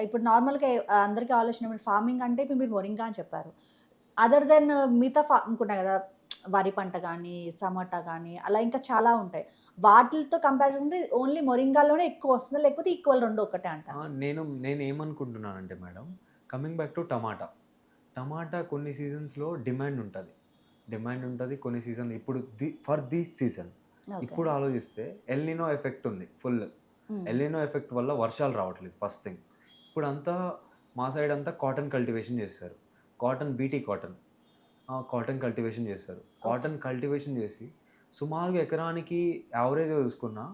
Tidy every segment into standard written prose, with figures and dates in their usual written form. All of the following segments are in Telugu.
ఇప్పుడు నార్మల్‌గా అందరికి ఆలోచన ఏమంటే ఫార్మింగ్ అంటే ఇప్పుడు మీరు మొరింగా అని చెప్పారు. అదర్ దెన్ మిగతా ఇంకున్నాయి గదా! వరి పంట గానీ, టమాటా గానీ అలా ఇంకా చాలా ఉంటాయి. వాటిలతో కంపేర్ చేసుకుంటే ఓన్లీ మొరింగాలోనే ఎక్కువొస్తుందా? లేకపోతే ఈక్వల్ 2 ఒకటే అంటారా? నేనేమనుకుంటున్నానంటే మేడం, కమింగ్ బ్యాక్ టు టమాటా. టమాటా కొన్ని సీజన్స్‌లో డిమాండ్ ఉంటది. కొన్ని సీజన్ ఇప్పుడు ఫర్ దిస్ సీజన్ ఓకే. ఇప్పుడు ఆలోచిస్తే ఎల్‌నినో ఎఫెక్ట్ ఉంది ఫుల్. హ్మ్. ఎల్‌నినో ఎఫెక్ట్ వల్ల వర్షాలు రావట్లేదు ఫస్ట్ థింగ్. ఇప్పుడంతా మా సైడ్ అంతా కాటన్ కల్టివేషన్ చేస్తారు. BT cotton. కాటన్ కల్టివేషన్ చేస్తారు. ఓకే. కాటన్ కల్టివేషన్ చేసి సుమారుగా ఎకరానికి యావరేజ్‌గా చూసుకున్నా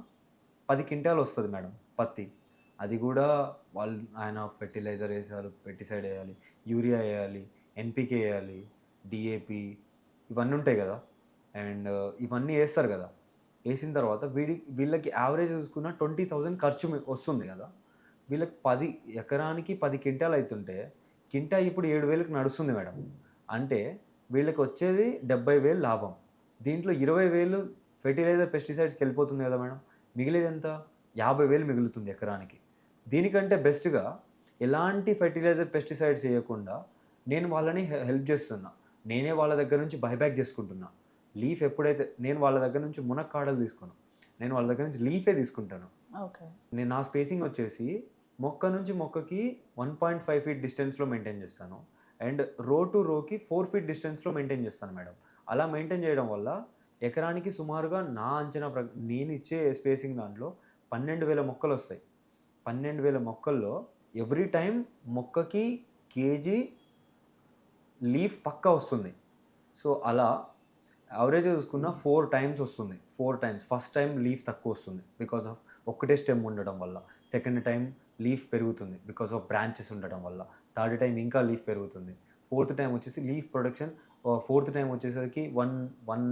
10 క్వింటాలొస్తది మేడం పత్తి. అది గూడా ఆయన ఫెర్టిలైజర్ ఏసారు, పెస్టిసైడ్ ఎయాలి, యూరియా ఎయాలి, ఎన్‌పీకే ఎయాలి, డీఏపీ ఇవన్నీ ఉంటాయి గదా! అండ్ ఇవన్నీ ఏస్తారు గదా! ఏసిన తర్వాత వీళ్ళకి యావరేజ్ చూసుకున్న 20,000 ఖర్చు వస్తుంది గదా! వీళ్ళకి ఎకరానికి 10 క్వింటాలయితుంటే, క్వింటా ఇప్పుడు 7,000కి నడుస్తుంది మేడం. అంటే వీళ్ళకొచ్చేది 70,000 లాభం. దీంట్లో 20,000 ఫెర్టిలైజర్, పెస్టిసైడ్స్‌కెళ్ళిపోతుంది గదా మేడం. మిగిలేదెంత? 50,000 మిగులుతుంది ఎకరానికి. దీనికంటే బెస్ట్‌గా ఎలాంటి ఫెర్టిలైజర్, పెస్టిసైడ్స్ ఎయకుండా నేను వాళ్ళని హెల్ప్ జేస్తున్నా. నేనే వాళ్ళ దగ్గర నుంచి బైబ్యాక్ జేసుకుంటున్నా. నేను వాళ్ళ దగ్గర నుంచి మునక్కాడలు తీసుకోను. నేను వాళ్ళ దగ్గర నుంచి లీఫే తీసుకుంటాను. ఓకే. నా స్పేసింగ్ వచ్చేసి మొక్క నుంచి మొక్కకి 1.5 ఫీట్ డిస్టెన్స్‌లో మెయింటైన్ చేస్తాను. అండ్ టు రోకి 4 ఫీట్ డిస్టెన్స్‌లో మెయింటైన్ చేస్తాను మేడం. అలా మెయింటైన్ చేయడం వల్ల ఎకరానికి సుమారుగా నా అంచనా నేనిచ్చే స్పేసింగ్ దాంట్లో 12,000 మొక్కలొస్తాయి. 12,000 మొక్కల్లో ఎవ్రీ టైమ్ మొక్కకి కేజీ లీఫ్ పక్కా వస్తుంది. సో, అలా యావరేజ్‌గా చూసుకున్న 4 టైమ్స్ వస్తుంది. 4 టైమ్స్. ఫస్ట్ టైమ్ లీఫ్ తక్కువొస్తుంది. బికాజ్ ఆఫ్ ఒక్కటే స్టెమ్ ఉండడం వల్ల. సెకండ్ టైమ్ లీఫ్ పెరుగుతుంది. బికాజ్ ఆఫ్ బ్రాంచెస్ ఉండడం వల్ల. థర్డ్ టైమ్ ఇంకా లీఫ్ పెరుగుతుంది. ఫోర్త్ టైమ్ వచ్చేసి లీఫ్ ప్రొడక్షన్ ఫోర్త్ టైమ్ వచ్చేసరికి 1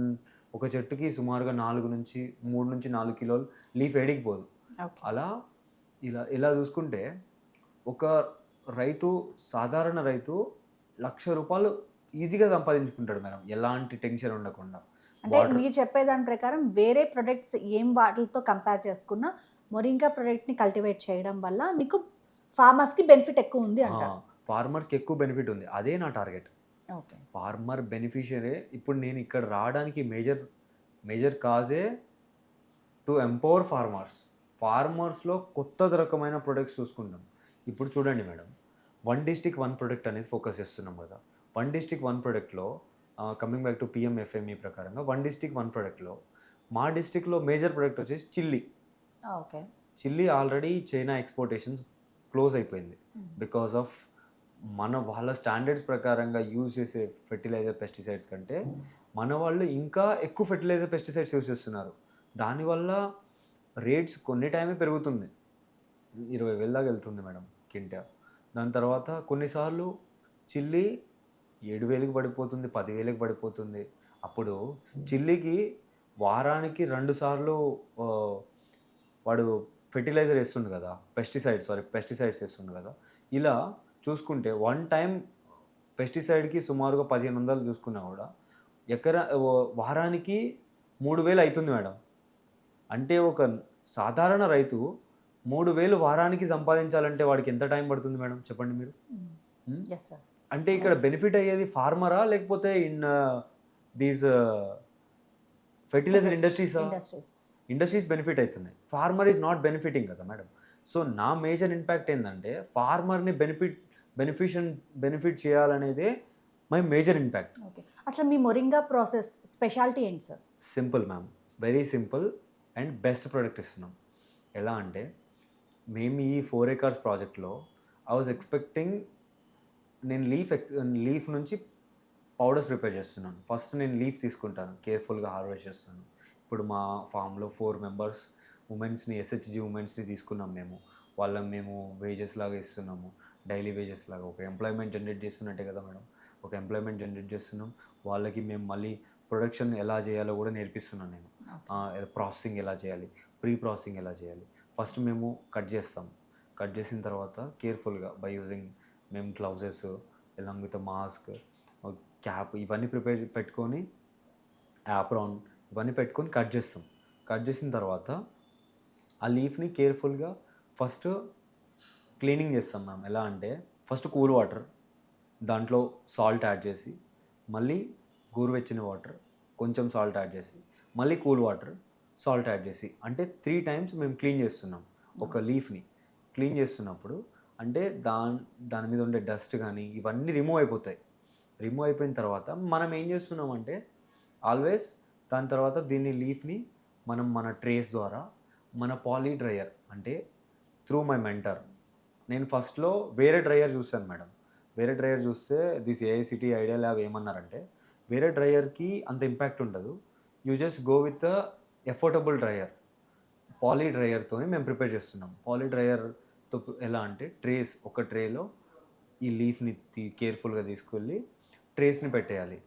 ఒక చెట్టుకి సుమారుగా 3-4 కిలోలు లీఫ్ ఏడికిపోదు. ఓకే. అలా ఇలా చూసుకుంటే ఒక రైతు సాధారణ రైతు రూ. 1,00,000 ఈజీగా సంపాదించుకుంటాడు మేడం. ఎలాంటి టెన్షన్ ఉండకుండా. అంటే వాటర్ మీరు చెప్పే దాని ప్రకారం వేరే ప్రొడక్ట్స్ ఏం వాటిలతో కంపేర్ చేసుకున్నా మొరింగా ప్రొడక్ట్‌ని కల్టివేట్ చేయడం వల్ల మీకు ఫార్మర్స్‌కి బెనిఫిట్ ఎక్కువుంది ఆ! అంటారు. ఫార్మర్స్‌కి ఎక్కువ బెనిఫిట్ ఉంది. అదే నా టార్గెట్. ఓకే. ఫార్మర్ బెనిఫిషియరే ఇప్పుడు నేను ఇక్కడ రావడానికి మేజర్ కాజే టు ఎంపవర్ ఫార్మర్స్. ఫార్మర్స్‌లో కొత్త రకమైన ప్రొడక్ట్స్ చూసుకుంటాం. ఇప్పుడు చూడండి madam. One district one product అనేది ఫోకస్ చేస్తున్నాం గదా! వన్ డిస్ట్రిక్ట్ వన్ ప్రొడక్ట్‌లో కమింగ్ బ్యాక్ టు పీఎంఎఫ్ఎంఈ ప్రకారంగా వన్ డిస్ట్రిక్ట్ వన్ ప్రొడక్ట్‌లో మా డిస్ట్రిక్ట్‌లో మేజర్ ప్రొడక్ట్ వచ్చేసి chilli. Okay. Chilli already China exportations close అయిపోయింది. హ్మ్. బికాస్ ఆఫ్ వాళ్ళ స్టాండర్డ్స్ ప్రకారంగా యూజ్ చేసే ఫెర్టిలైజర్, పెస్టిసైడ్స్ కంటే మన వాళ్ళు ఇంకా ఎక్కువ ఫెర్టిలైజర్, పెస్టిసైడ్స్ యూజ్ చేస్తున్నారు. దానివల్ల రేట్స్ కొన్ని టైమే పెరుగుతుంది. 20,000 దాకా ఎళ్తుంది మేడం క్వింటా. దాని తర్వాత కొన్నిసార్లు చిల్లీ 7,000కి పడిపోతుంది, 10,000కి పడిపోతుంది. అప్పుడు చిల్లీకి వారానికి 2 సార్లు ఆహ్, వాడు ఫెర్టిలైజర్ ఏస్తుండు గదా! పెస్టిసైడ్స్ ఏస్తుండు గదా! ఇలా చూసుకుంటే వన్ టైమ్ పెస్టిసైడ్‌కి సుమారుగా 1,500 చూసుకున్నా గూడా వారానికి 3,000 అయితుంది మేడం. అంటే ఒక సాధారణ రైతు 3,000 వారానికి సంపాదించాలంటే వాడికి ఎంత టైం పడుతుంది మేడం చెప్పండి మీరు? హ్మ్. హ్మ్. Yes sir. అంటే ఇక్కడ బెనిఫిట్ అయ్యేది ఫార్మరా? లేకపోతే దీస్ ఫెర్టిలైజర్ ప్రొడక్ట్స్, ఇండస్ట్రీసా? ఇండస్ట్రీస్. ఇండస్ట్రీస్ బెనిఫిట్ అయితున్నాయి. ఫార్మర్ ఈస్ నాట్ బెనిఫిటింగ్ కదా మేడం. సో, నా మేజర్ ఇంపాక్ట్ ఏందంటే ఫార్మర్‌ని బెనిఫిషన్ బెనిఫిట్ చేయాలనేదే మై మేజర్ ఇంపాక్ట్. ఓకే. అసలు మీ మొరింగా ప్రాసెస్ స్పెషాలిటీ ఏంటి sir? Simple ma'am. Very simple and best product ఇస్తున్నాం. ఎలా అంటే మేము ఈ 4 ఎకర్స్ ప్రాజెక్ట్‌లో ఐ వాస్ ఎక్స్‌పెక్టింగ్ నేను లీఫ్ నుంచి పౌడర్స్ ప్రిపేర్ చేస్తున్నాను. ఫస్ట్ నేను లీఫ్ తీసుకుంటాను. కేర్‌ఫుల్‌గా హార్వెస్ట్ చేస్తాను. ఇప్పుడు మా ఫార్మ్‌లో 4 మెంబర్స్ ఎస్‌హెచ్‌జీ ఉమెన్స్‌ని తీసుకున్నాం మేము. వాళ్ళని మేము వేజెస్ లాగా ఇస్తున్నాము. డైలీ వేజెస్ లాగా ఒక ఎంప్లాయ్‌మెంట్ జనరేట్ చేస్తున్నట్టే కదా మేడం. ఒక ఎంప్లాయ్‌మెంట్ జనరేట్ చేస్తున్నాం. వాళ్ళకి మేము మళ్ళీ ప్రొడక్షన్ ఎలా చేయాలో కూడా నేర్పిస్తున్నాను నేను. ఓకే. ప్రాసెసింగ్ ఎలా చేయాలి? ప్రీ ప్రాసెసింగ్ ఎలా చేయాలి? ఫస్ట్ మేము కట్ చేస్తాం. కట్ చేసిన తర్వాత కేర్‌ఫుల్‌గా మేము gloves along with mask, cap ఇవన్నీ పెట్టుకొని యాప్రాన్ ఇవన్నీ పెట్టుకొని కట్ చేస్తాం. కట్ చేసిన తర్వాత ఆ లీఫ్‌ని కేర్‌ఫుల్‌గా ఫస్ట్ క్లీనింగ్ చేస్తాం మ్యామ్. ఎలా అంటే ఫస్ట్ కూల్ వాటర్, దాంట్లో సాల్ట్ యాడ్ చేసి, మళ్ళీ గోరువెచ్చని వాటర్, కొంచెం సాల్ట్ యాడ్ చేసి, మళ్ళీ కూల్ వాటర్, సాల్ట్ యాడ్ చేసి, అంటే 3 టైమ్స్ మేము క్లీన్ చేస్తున్నాం ఒక లీఫ్ని. క్లీన్ చేస్తున్నప్పుడు అంటే దాని మీద ఉండే డస్ట్ కానీ ఇవన్నీ రిమూవ్ అయిపోతాయి. రిమూవ్ అయిపోయిన తర్వాత మనం ఏం చేస్తున్నామంటే ఆల్వేస్ దాని తర్వాత దీన్ని లీఫ్ని మనం మన ట్రేస్ ద్వారా మన పాలీ డ్రయర్ అంటే త్రూ మై మెంటర్, నేను ఫస్ట్లో వేరే డ్రయర్ చూశాను మేడం. వేరే డ్రయర్ చూస్తే దిస్ ఏఐసిటీ ఐడియా ల్యాబ్ ఏమన్నారంటే వేరే డ్రయర్కి అంత ఇంపాక్ట్ ఉండదు, you just go with affordable dryer. Poly డ్రయర్తోని మేము ప్రిపేర్ చేస్తున్నాం. పాలీ డ్రయర్తో ఎలా అంటే ఒక ట్రేలో ఈ లీఫ్ని కేర్ఫుల్గా తీసుకెళ్ళి ట్రేస్ని పెట్టేయాలి.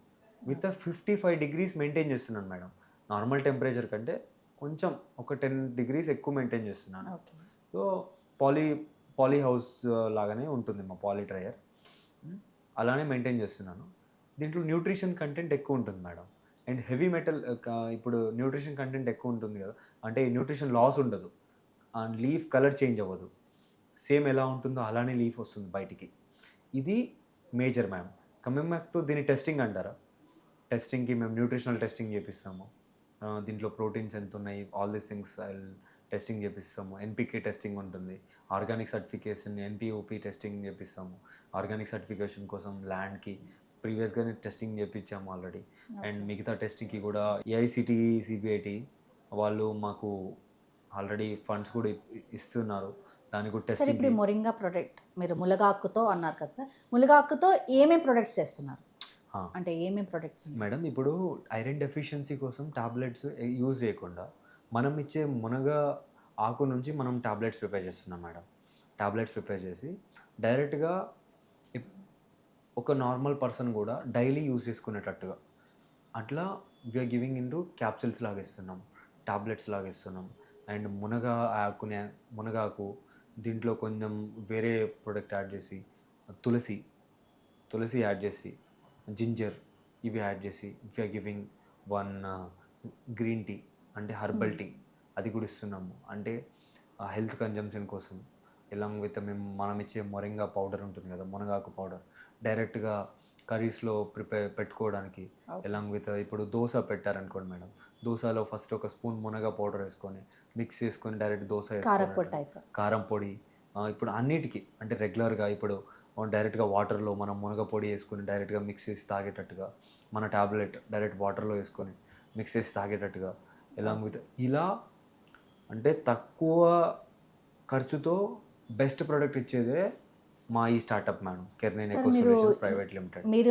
విత్ 55 డిగ్రీస్ మెయింటైన్ చేస్తున్నాను మేడం. నార్మల్ టెంపరేచర్ కంటే కొంచెం ఒక 10 డిగ్రీస్ ఎక్కువ మెయింటైన్ చేస్తున్నాను. ఓకే. సో పాలీ హౌస్ లాగానే ఉంటుంది మా పాలీ డ్రయర్. అలానే మెయింటైన్ చేస్తున్నాను. దీంట్లో న్యూట్రిషన్ కంటెంట్ ఎక్కువ ఉంటుంది మేడం. అండ్ హెవీ మెటల్ ఇప్పుడు న్యూట్రిషన్ కంటెంట్ ఎక్కువ ఉంటుంది కదా, అంటే న్యూట్రిషన్ లాస్ ఉండదు అండ్ లీఫ్ కలర్ చేంజ్ అవ్వదు. సేమ్ ఎలా ఉంటుందో అలానే లీఫ్ వస్తుంది బయటికి. ఇది major ma'am. Coming back to దీని టెస్టింగ్ అంటారా, టెస్టింగ్కి మేము న్యూట్రిషనల్ టెస్టింగ్ చేపిస్తాము. దీంట్లో ప్రోటీన్స్ ఎంత ఉన్నాయి, ఆల్ దీస్ థింగ్స్ టెస్టింగ్ చేపిస్తాము. ఎన్పికే టెస్టింగ్ ఉంటుంది, ఆర్గానిక్ సర్టిఫికేషన్ ఎన్పిఓపి టెస్టింగ్ చేపిస్తాము. ఆర్గానిక్ సర్టిఫికేషన్ కోసం ల్యాండ్కి ప్రీవియస్గానే టెస్టింగ్ చేయించాము ఆల్రెడీ. అండ్ మిగతా టెస్టింగ్కి కూడా ఏఐసిటి సిబిఐటి వాళ్ళు మాకు ఆల్రెడీ ఫండ్స్ కూడా ఇస్తున్నారు. దానికి కూడా సార్ టెస్టింగ్. ఇప్పుడు ఈ మొరింగా ప్రొడక్ట్ మీరు ములగాకుతో అన్నారు కదా సార్, ములగాకుతో ఏమేమి ప్రొడక్ట్స్ చేస్తున్నారు, అంటే ఏమేమి ప్రొడక్ట్స్ మేడం ఇప్పుడు ఐరన్ డెఫిషియన్సీ కోసం టాబ్లెట్స్ యూజ్ చేయకుండా మనం ఇచ్చే మునగ ఆకు నుంచి మనం టాబ్లెట్స్ ప్రిపేర్ చేస్తున్నాం మేడం. టాబ్లెట్స్ ప్రిపేర్ చేసి డైరెక్ట్గా ఒక నార్మల్ పర్సన్ కూడా డైలీ యూజ్ చేసుకునేటట్టుగా అట్లా we are giving in to capsules లాగా ఇస్తున్నాం, టాబ్లెట్స్ లాగా ఇస్తున్నాం. అండ్ మునగాకు దీంట్లో కొంచెం వేరే ప్రోడక్ట్ యాడ్ చేసి తులసి యాడ్ చేసి, జింజర్ ఇవి యాడ్ చేసి we are giving one green tea అంటే హర్బల్ టీ, అది కూడా ఇస్తున్నాము. అంటే హెల్త్ కన్జంప్షన్ కోసం ఎలాంగ్ విత్ మనం ఇచ్చే మొరింగా పౌడర్ ఉంటుంది కదా, మునగాకు పౌడర్ డైరెక్ట్గా కర్రీస్లో పెట్టుకోవడానికి. ఎలాంగ్ విత్ ఇప్పుడు దోశ పెట్టారనుకోండి మేడం, దోశలో ఫస్ట్ ఒక స్పూన్ మునగా పౌడర్ వేసుకొని మిక్స్ చేసుకొని డైరెక్ట్ దోశ కారం పొడి. ఇప్పుడు అన్నిటికీ అంటే రెగ్యులర్గా ఇప్పుడు డైరెక్ట్గా వాటర్లో మనం మునగ పొడి వేసుకొని డైరెక్ట్గా మిక్స్ చేసి తాగేటట్టుగా, మన టాబ్లెట్ డైరెక్ట్ వాటర్లో వేసుకొని మిక్స్ చేసి తాగేటట్టుగా, ఎలాంగ్ విత్ ఇలా అంటే తక్కువ ఖర్చుతో బెస్ట్ ప్రోడక్ట్ ఇచ్చేదే మా ఈ startup madam, Kernin Eco Solutions Private Limited. మీరు